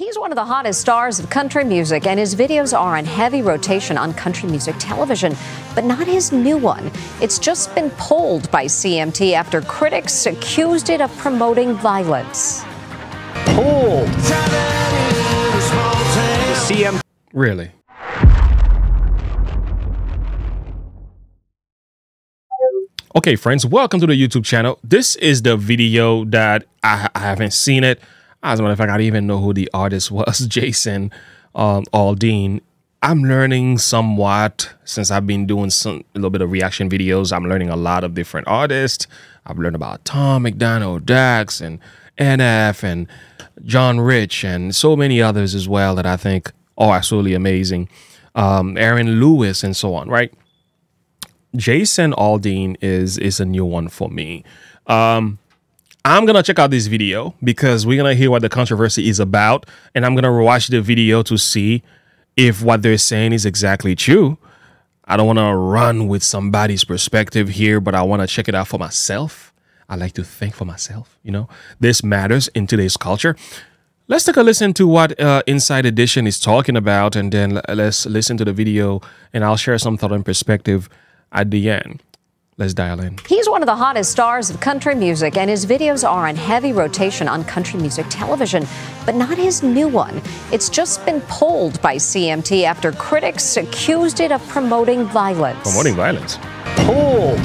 He's one of the hottest stars of country music, and his videos are on heavy rotation on country music television, but not his new one. It's just been pulled by CMT after critics accused it of promoting violence. Pulled. The CMT. Really? Okay, friends, welcome to the YouTube channel. This is the video that I haven't seen it. As a matter of fact, I didn't even know who the artist was, Jason Aldean. I'm learning somewhat since I've been doing a little bit of reaction videos. I'm learning a lot of different artists. I've learned about Tom McDonald, Dax, and NF, and John Rich, and so many others as well that I think are absolutely amazing. Aaron Lewis, and so on, right? Jason Aldean is a new one for me. I'm going to check out this video because we're going to hear what the controversy is about. And I'm going to watch the video to see if what they're saying is exactly true. I don't want to run with somebody's perspective here, but I want to check it out for myself. I like to think for myself. You know, this matters in today's culture. Let's take a listen to what Inside Edition is talking about. And then let's listen to the video and I'll share some thought and perspective at the end. Let's dial in. He's one of the hottest stars of country music, and his videos are on heavy rotation on country music television, but not his new one. It's just been pulled by CMT after critics accused it of promoting violence. Promoting violence? Pulled.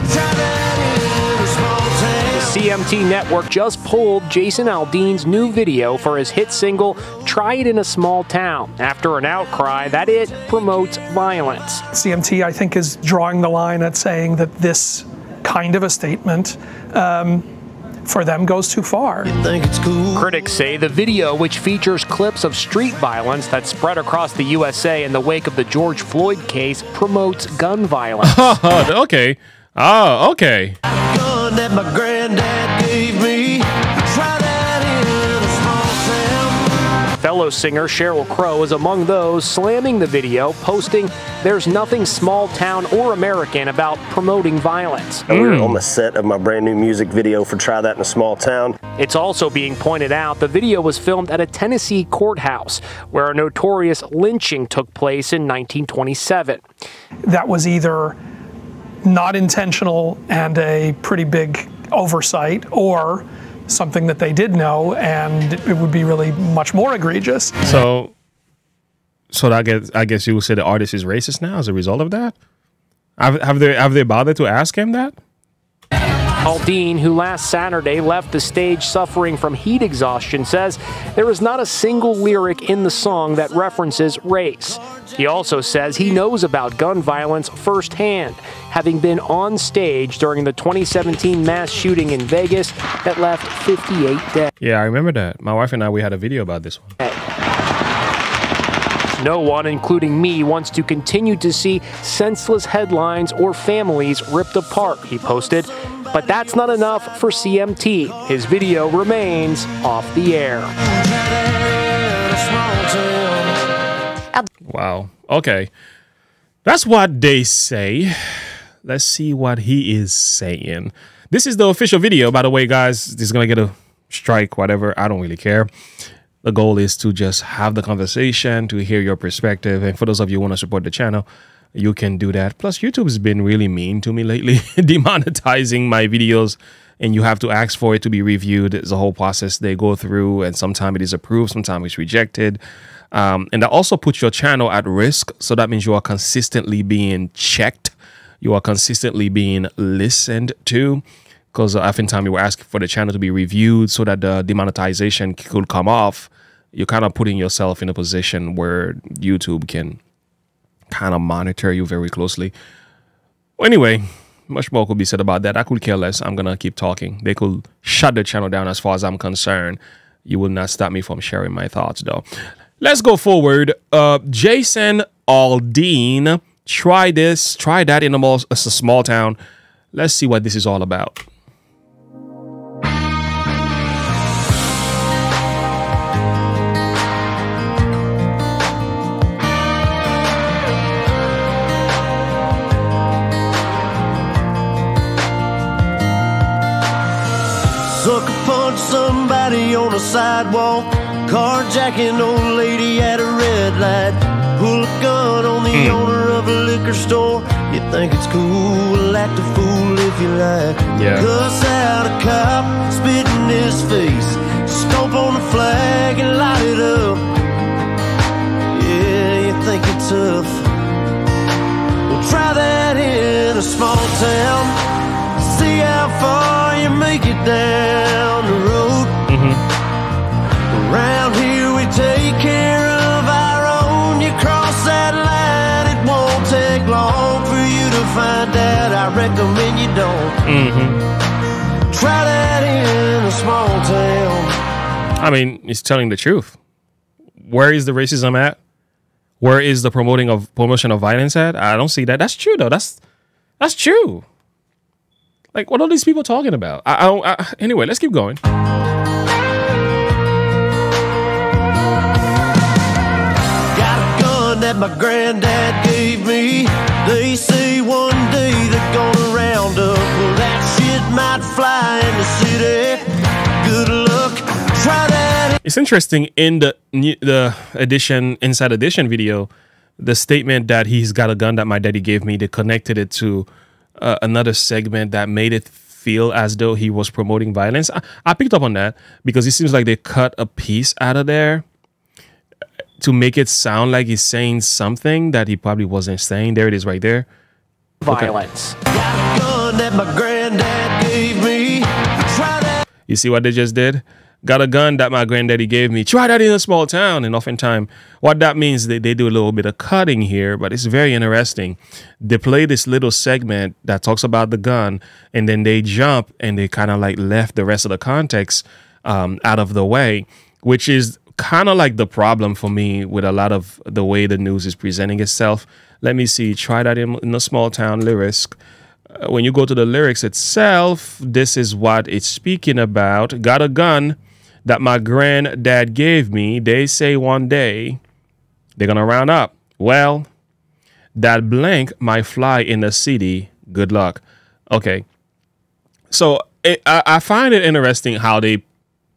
The CMT network just pulled Jason Aldean's new video for his hit single, Try It in a Small Town, after an outcry that it promotes violence. CMT, I think, is drawing the line at saying that this kind of a statement for them goes too far. Critics say the video, which features clips of street violence that spread across the USA in the wake of the George Floyd case, promotes gun violence. Okay. Oh, okay. That my granddad gave me. Fellow singer Sheryl Crow is among those slamming the video, posting, "There's nothing small town or American about promoting violence." We're on the set of my brand new music video for Try That in a Small Town. It's also being pointed out the video was filmed at a Tennessee courthouse where a notorious lynching took place in 1927. That was either not intentional and a pretty big oversight, or something that they did know and it would be really much more egregious. So I guess you would say the artist is racist now as a result of that? Have they bothered to ask him that? Aldean, who last Saturday left the stage suffering from heat exhaustion, says there is not a single lyric in the song that references race. He also says he knows about gun violence firsthand, having been on stage during the 2017 mass shooting in Vegas that left 58 dead. Yeah, I remember that. My wife and I, we had a video about this one. No one, including me, wants to continue to see senseless headlines or families ripped apart, he posted. But that's not enough for CMT. His video remains off the air. Wow. Okay. That's what they say. Let's see what he is saying. This is the official video, by the way, guys. This is going to get a strike, whatever. I don't really care. The goal is to just have the conversation, to hear your perspective. And for those of you who want to support the channel, you can do that. Plus, YouTube has been really mean to me lately, demonetizing my videos, and you have to ask for it to be reviewed. It's a whole process they go through, and sometimes it is approved, sometimes it's rejected. And that also puts your channel at risk. So that means you are consistently being checked. You are consistently being listened to, because oftentimes you were asking for the channel to be reviewed so that the demonetization could come off. You're kind of putting yourself in a position where YouTube can kind of monitor you very closely. Well, anyway, much more could be said about that. I could care less. I'm going to keep talking. They could shut the channel down as far as I'm concerned. You will not stop me from sharing my thoughts, though. Let's go forward. Jason Aldean, try that in a small town. Let's see what this is all about. Sucker punch somebody on the sidewalk. Carjacking old lady at a red light. Pull a gun on the owner of a liquor store. You think it's cool, act a fool if you like. Yeah. Cuss out a cop, spit in his face. Stomp on the flag and light it up. Yeah, you think it's tough. Well, try that in a small town. See how far you make it down the road. Around here we take care of our own. You cross that line, it won't take long for you to find out. I recommend you don't. Try that in a small town. I mean, he's telling the truth. Where is the racism at? Where is the promotion of violence at? I don't see that. That's true though. That's true. Like, what are these people talking about? Anyway, let's keep going. That my granddad gave me. They say one day they're gonna round up. Well, that shit might fly in the city. Good luck, try that. It's interesting in the Inside Edition video, the statement that he's got a gun that my daddy gave me, they connected it to another segment that made it feel as though he was promoting violence. I picked up on that because it seems like they cut a piece out of there to make it sound like he's saying something that he probably wasn't saying. There it is right there. Violence. You see what they just did? Got a gun that my granddaddy gave me. Try that in a small town. And oftentimes, what that means, they do a little bit of cutting here, but it's very interesting. They play this little segment that talks about the gun, and then they jump and they kind of like left the rest of the context out of the way, which is kind of like the problem for me with a lot of the way the news is presenting itself. Let me see. Try that in a small town lyrics. When you go to the lyrics itself, this is what it's speaking about. Got a gun that my granddad gave me. They say one day they're going to round up. Well, that blank might fly in the city. Good luck. Okay. So I find it interesting how they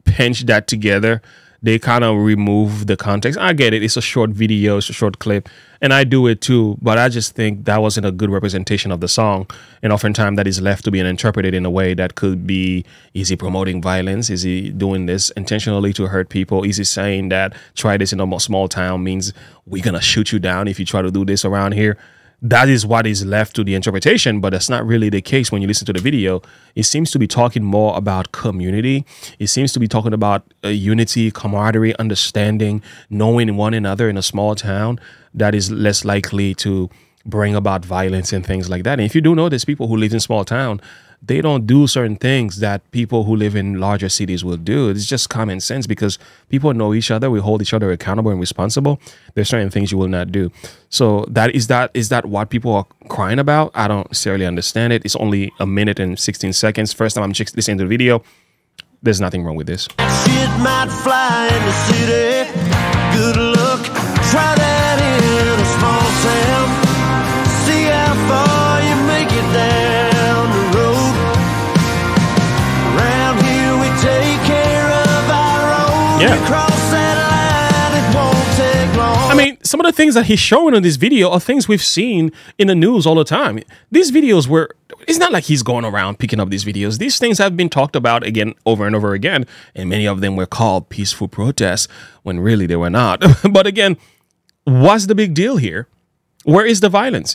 pinch that together. They kind of remove the context. I get it. It's a short video. It's a short clip. And I do it too. But I just think that wasn't a good representation of the song. And oftentimes that is left to be interpreted in a way that could be, is he promoting violence? Is he doing this intentionally to hurt people? Is he saying that try this in a small town means we're going to shoot you down if you try to do this around here? That is what is left to the interpretation, but that's not really the case when you listen to the video. It seems to be talking more about community. It seems to be talking about unity, camaraderie, understanding, knowing one another in a small town that is less likely to bring about violence and things like that. And if you do notice, people who live in small town, they don't do certain things that people who live in larger cities will do. It's just common sense because people know each other. We hold each other accountable and responsible. There's certain things you will not do. So is that what people are crying about? I don't necessarily understand it. It's only a minute and 16 seconds. First time I'm listening to the video. There's nothing wrong with this. Shit might fly in the city. Good luck. Try that in a small town. See how far you make it down. Yeah. I mean, some of the things that he's showing in this video are things we've seen in the news all the time. These videos it's not like he's going around picking up these videos. These things have been talked about again, over and over again, and many of them were called peaceful protests when really they were not. But again, what's the big deal here? Where is the violence?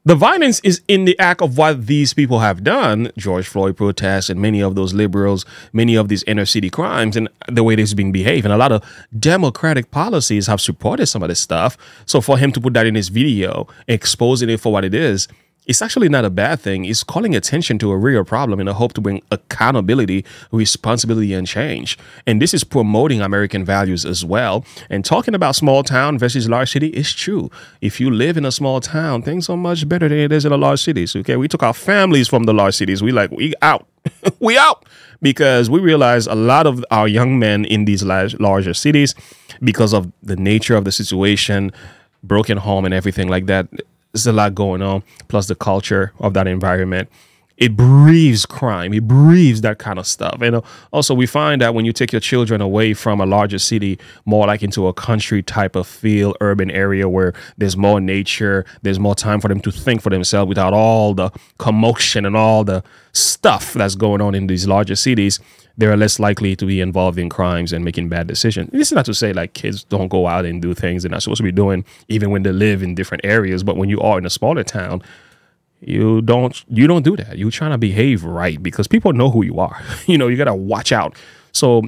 The violence is in the act of what these people have done, George Floyd protests and many of those liberals, many of these inner city crimes and the way they've been behaving. A lot of democratic policies have supported some of this stuff. So for him to put that in his video, exposing it for what it is, it's actually not a bad thing. It's calling attention to a real problem in a hope to bring accountability, responsibility, and change. And this is promoting American values as well. And talking about small town versus large city is true. If you live in a small town, things are much better than it is in a large city. So, okay, we took our families from the large cities. We out. We out. Because we realize a lot of our young men in these larger cities, because of the nature of the situation, broken home and everything like that, there's a lot going on, plus the culture of that environment. it breathes crime. It breathes that kind of stuff. And also, we find that when you take your children away from a larger city, more like into a country type of feel, urban area where there's more nature, there's more time for them to think for themselves without all the commotion and all the stuff that's going on in these larger cities, they're less likely to be involved in crimes and making bad decisions. This is not to say like kids don't go out and do things they're not supposed to be doing, even when they live in different areas. But when you are in a smaller town, you don't do that. You're trying to behave right because people know who you are. You got to watch out. So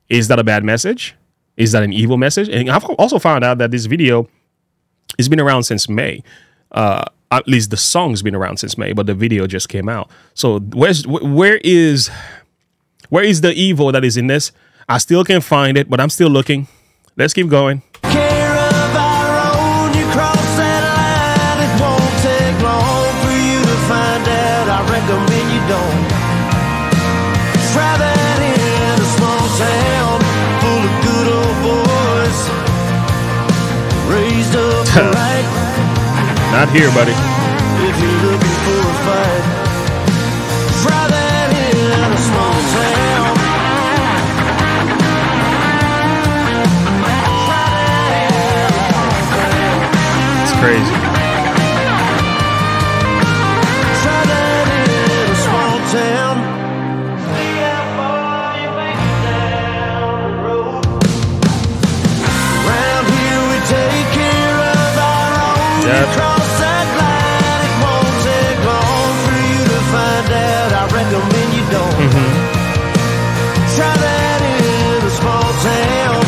is that a bad message? Is that an evil message? And I've also found out that this video has been around since May. At least the song's been around since May, but the video just came out. So where is the evil that is in this? I still can't find it, but I'm still looking. Let's keep going. Not here, buddy. If you're looking for a fight, try that in a small town. It's crazy. Try that in a small town. See how far you make it down the road. Around here we take care of our own. Yep. Try that in a small town.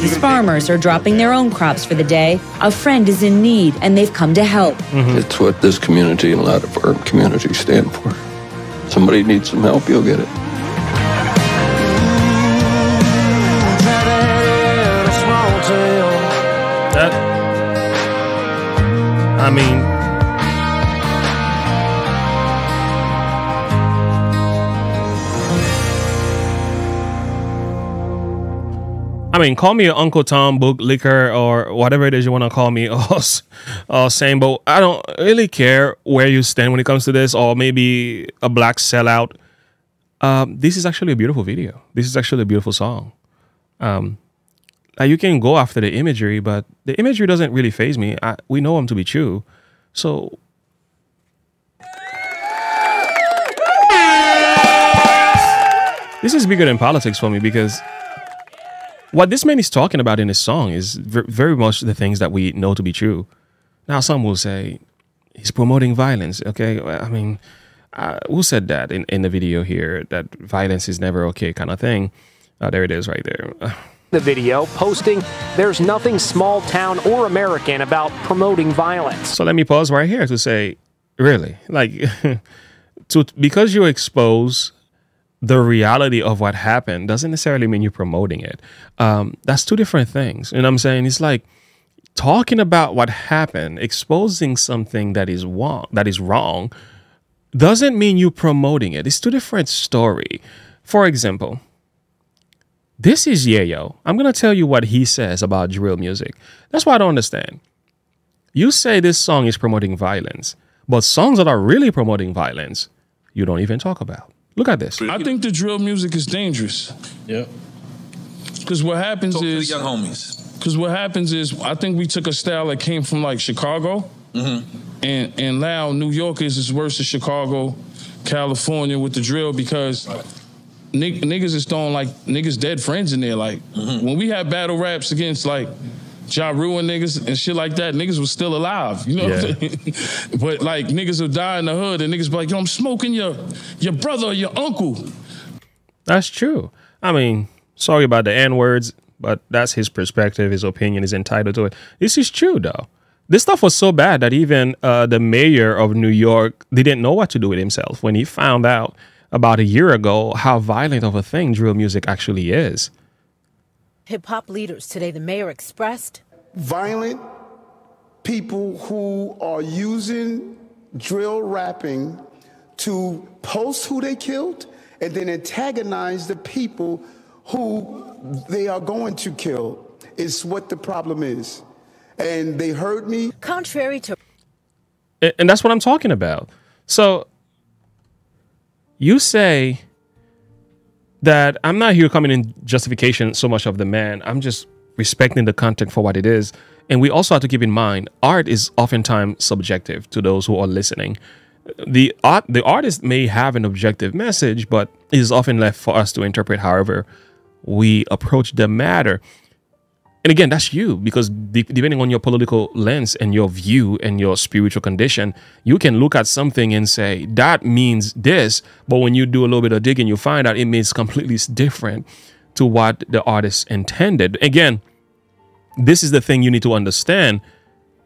These farmers are dropping their own crops for the day. A friend is in need, and they've come to help. It's what this community and a lot of our communities stand for. Somebody needs some help, you'll get it. Try that in a small town. That, I mean, call me an Uncle Tom book liquor or whatever it is you want to call me, or same, but I don't really care where you stand when it comes to this, or maybe a black sellout. This is actually a beautiful video. This is actually a beautiful song. You can go after the imagery, but the imagery doesn't really faze me. We know them to be true. So this is bigger than politics for me, because what this man is talking about in his song is very much the things that we know to be true. Now, some will say he's promoting violence. Okay, I mean, who said that in the video here, that violence is never okay kind of thing? There it is right there. The video posting, "There's nothing small town or American about promoting violence." So let me pause right here to say, really, like, because you expose the reality of what happened doesn't necessarily mean you're promoting it. That's two different things. And I'm saying it's like talking about what happened, exposing something that is wrong, doesn't mean you're promoting it. It's two different stories. For example, this is Yayo. I'm going to tell you what he says about drill music. That's what I don't understand. You say this song is promoting violence, but songs that are really promoting violence, you don't even talk about. Look at this. I think the drill music is dangerous. Yeah. Because what happens Talk to the is... young homies. Because what happens is, I think we took a style that came from like Chicago. And now New York is worse than Chicago, California with the drill, because niggas is throwing like niggas dead friends in there. Like when we had battle raps against like Ja Rule and niggas and shit like that, niggas was still alive, you know what I'm saying? But like niggas would die in the hood and niggas be like, yo, I'm smoking your brother or your uncle. That's true. I mean, sorry about the N-words, but that's his perspective, his opinion, is entitled to it. This is true, though. This stuff was so bad that even the mayor of New York didn't know what to do with himself when he found out about a year ago how violent of a thing drill music actually is. Hip-hop leaders today, the mayor expressed violent people who are using drill rapping to post who they killed and then antagonize the people who they are going to kill is what the problem is. And they heard me. Contrary to... And that's what I'm talking about. So you say that I'm not here coming in justification so much of the man. I'm just respecting the content for what it is. And we also have to keep in mind, art is oftentimes subjective to those who are listening. The artist may have an objective message, but it is often left for us to interpret however we approach the matter. And again, that's you, because depending on your political lens and your view and your spiritual condition, you can look at something and say, that means this. But when you do a little bit of digging, you find out it means completely different to what the artist intended. Again, this is the thing you need to understand.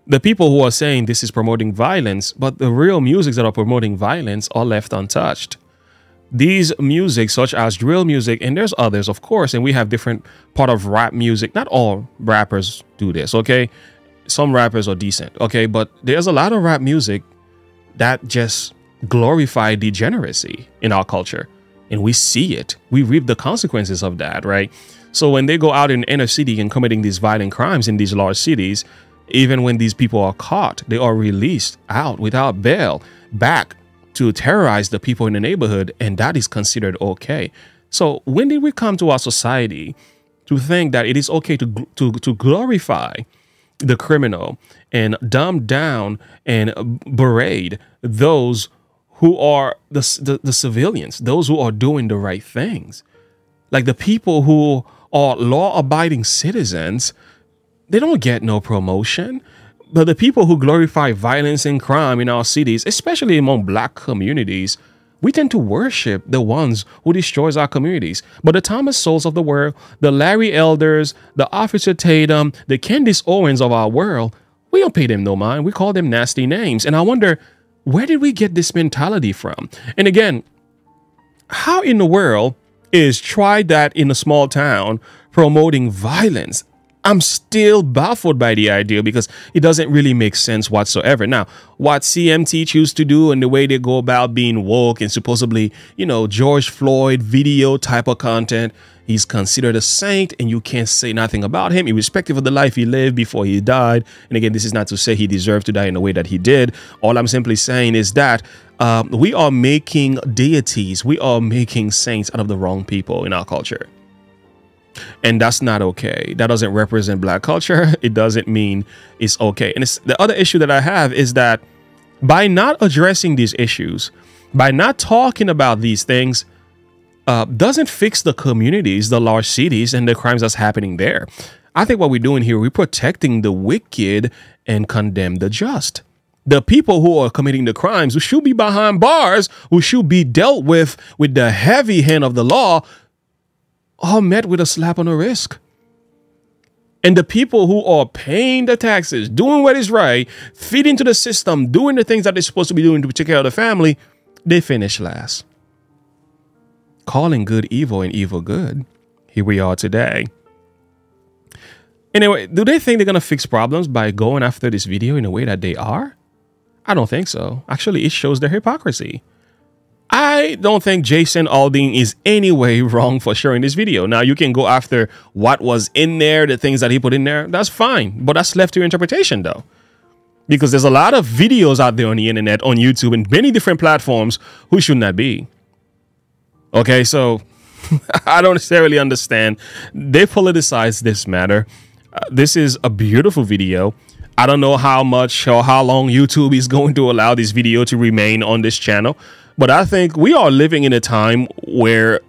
The people who are saying this is promoting violence, but the real music that are promoting violence are left untouched. These music, such as drill music, and there's others, of course, and we have different part of rap music. Not all rappers do this, okay? Some rappers are decent, okay? But there's a lot of rap music that just glorify degeneracy in our culture. And we see it. We reap the consequences of that, right? So when they go out in inner city and committing these violent crimes in these large cities, even when these people are caught, they are released out without bail back to terrorize the people in the neighborhood, and that is considered okay. So when did we come to our society to think that it is okay to glorify the criminal and dumb down and berate those who are the civilians, those who are doing the right things? Like the people who are law-abiding citizens, they don't get no promotion. But the people who glorify violence and crime in our cities, especially among black communities, we tend to worship the ones who destroys our communities. But the Thomas Sowells of the world, the Larry Elders, the Officer Tatum, the Candace Owens of our world, we don't pay them no mind. We call them nasty names. And I wonder, where did we get this mentality from? And again, how in the world is Try That in a Small Town promoting violence? I'm still baffled by the idea because it doesn't really make sense whatsoever. Now, what CMT choose to do and the way they go about being woke and supposedly, you know, George Floyd video type of content, he's considered a saint and you can't say nothing about him, irrespective of the life he lived before he died. And again, this is not to say he deserved to die in the way that he did. All I'm simply saying is that we are making deities, we are making saints out of the wrong people in our culture. And that's not okay. That doesn't represent black culture. It doesn't mean it's okay. And the other issue that I have is that by not addressing these issues, by not talking about these things, doesn't fix the communities, the large cities, and the crimes that's happening there. I think what we're doing here, we're protecting the wicked and condemn the just. The people who are committing the crimes, who should be behind bars, who should be dealt with the heavy hand of the law, are met with a slap on the wrist. And the people who are paying the taxes, doing what is right, feeding to the system, doing the things that they're supposed to be doing to take care of the family, they finish last. Calling good evil and evil good. Here we are today. Anyway, do they think they're going to fix problems by going after this video in a way that they are? I don't think so. Actually, it shows their hypocrisy. I don't think Jason Aldean is any way wrong for sharing this video. Now, you can go after what was in there, the things that he put in there. That's fine. But that's left to your interpretation, though. Because there's a lot of videos out there on the internet, on YouTube, and many different platforms who should not be. Okay, so I don't necessarily understand. They politicize this matter. This is a beautiful video. I don't know how much or how long YouTube is going to allow this video to remain on this channel. But I think we are living in a time where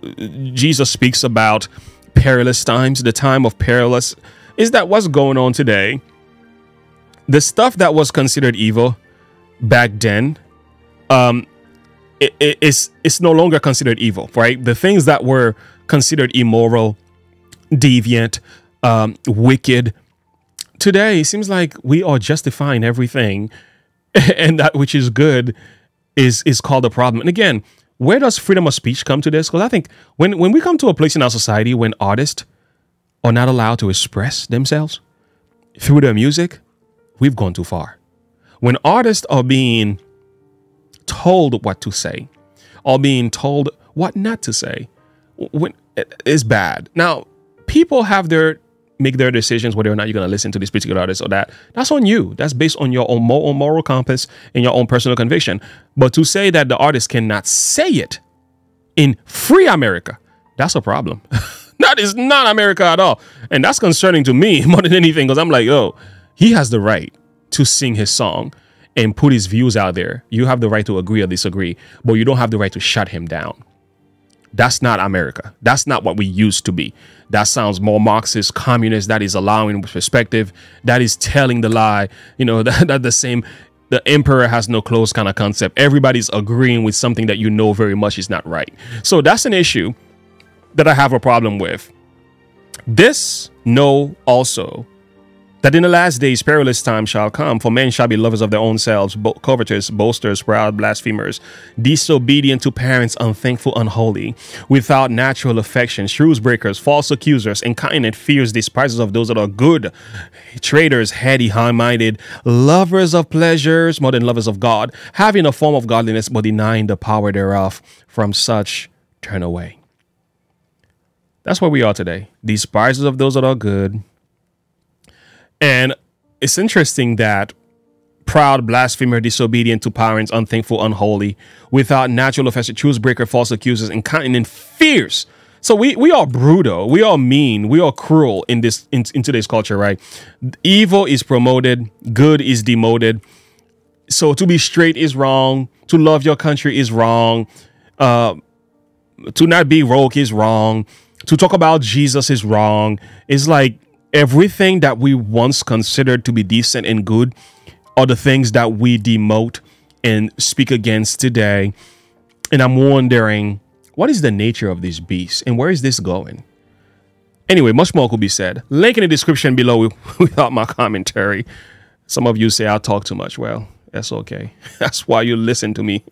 Jesus speaks about perilous times. The time of perilous is that what's going on today. The stuff that was considered evil back then, it's no longer considered evil, right? The things that were considered immoral, deviant, wicked, today it seems like we are justifying everything, and that which is good is called a problem. And again, where does freedom of speech come to this? Because I think when we come to a place in our society when artists are not allowed to express themselves through their music, we've gone too far. When artists are being told what to say, or being told what not to say, when it's bad. Now, people have their make their decisions whether or not you're going to listen to this particular artist or that. That's on you. That's based on your own moral compass and your own personal conviction. But to say that the artist cannot say it in free America, that's a problem. That is not America at all. And that's concerning to me more than anything, because I'm like, oh, he has the right to sing his song and put his views out there. You have the right to agree or disagree, but you don't have the right to shut him down. That's not America. That's not what we used to be. That sounds more Marxist, communist. That is allowing perspective. That is telling the lie. You know, that the emperor has no clothes kind of concept. Everybody's agreeing with something that you know very much is not right. So that's an issue that I have a problem with. This, know also that in the last days perilous time shall come, for men shall be lovers of their own selves, covetous, boasters, proud, blasphemers, disobedient to parents, unthankful, unholy, without natural affection, shrews breakers, false accusers, incontinent, fierce, despisers of those that are good, traitors, heady, high-minded, lovers of pleasures more than lovers of God, having a form of godliness but denying the power thereof. From such turn away. That's where we are today. Despisers of those that are good. And it's interesting that proud, blasphemer, disobedient to parents, unthankful, unholy, without natural affection, truce breaker, false accusers, incontinent, fierce. So we are brutal, we are mean, we are cruel in today's culture, right? Evil is promoted, good is demoted. So to be straight is wrong, to love your country is wrong, to not be rogue is wrong, to talk about Jesus is wrong. It's like everything that we once considered to be decent and good are the things that we demote and speak against today. And I'm wondering, what is the nature of this beast and where is this going? Anyway, much more could be said. Link in the description below without my commentary. Some of you say I talk too much. Well, that's okay. That's why you listen to me.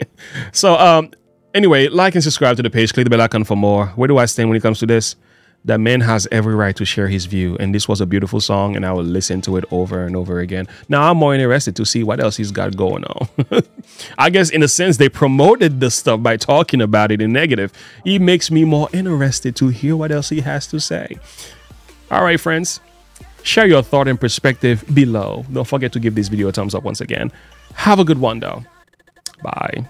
So anyway, like and subscribe to the page. Click the bell icon for more. Where do I stand when it comes to this? That man has every right to share his view, and this was a beautiful song, and I will listen to it over and over again. Now I'm more interested to see what else he's got going on. I guess in a sense they promoted the stuff by talking about it in negative. It makes me more interested to hear what else he has to say. All right, friends, share your thought and perspective below. Don't forget to give this video a thumbs up once again. Have a good one though. Bye.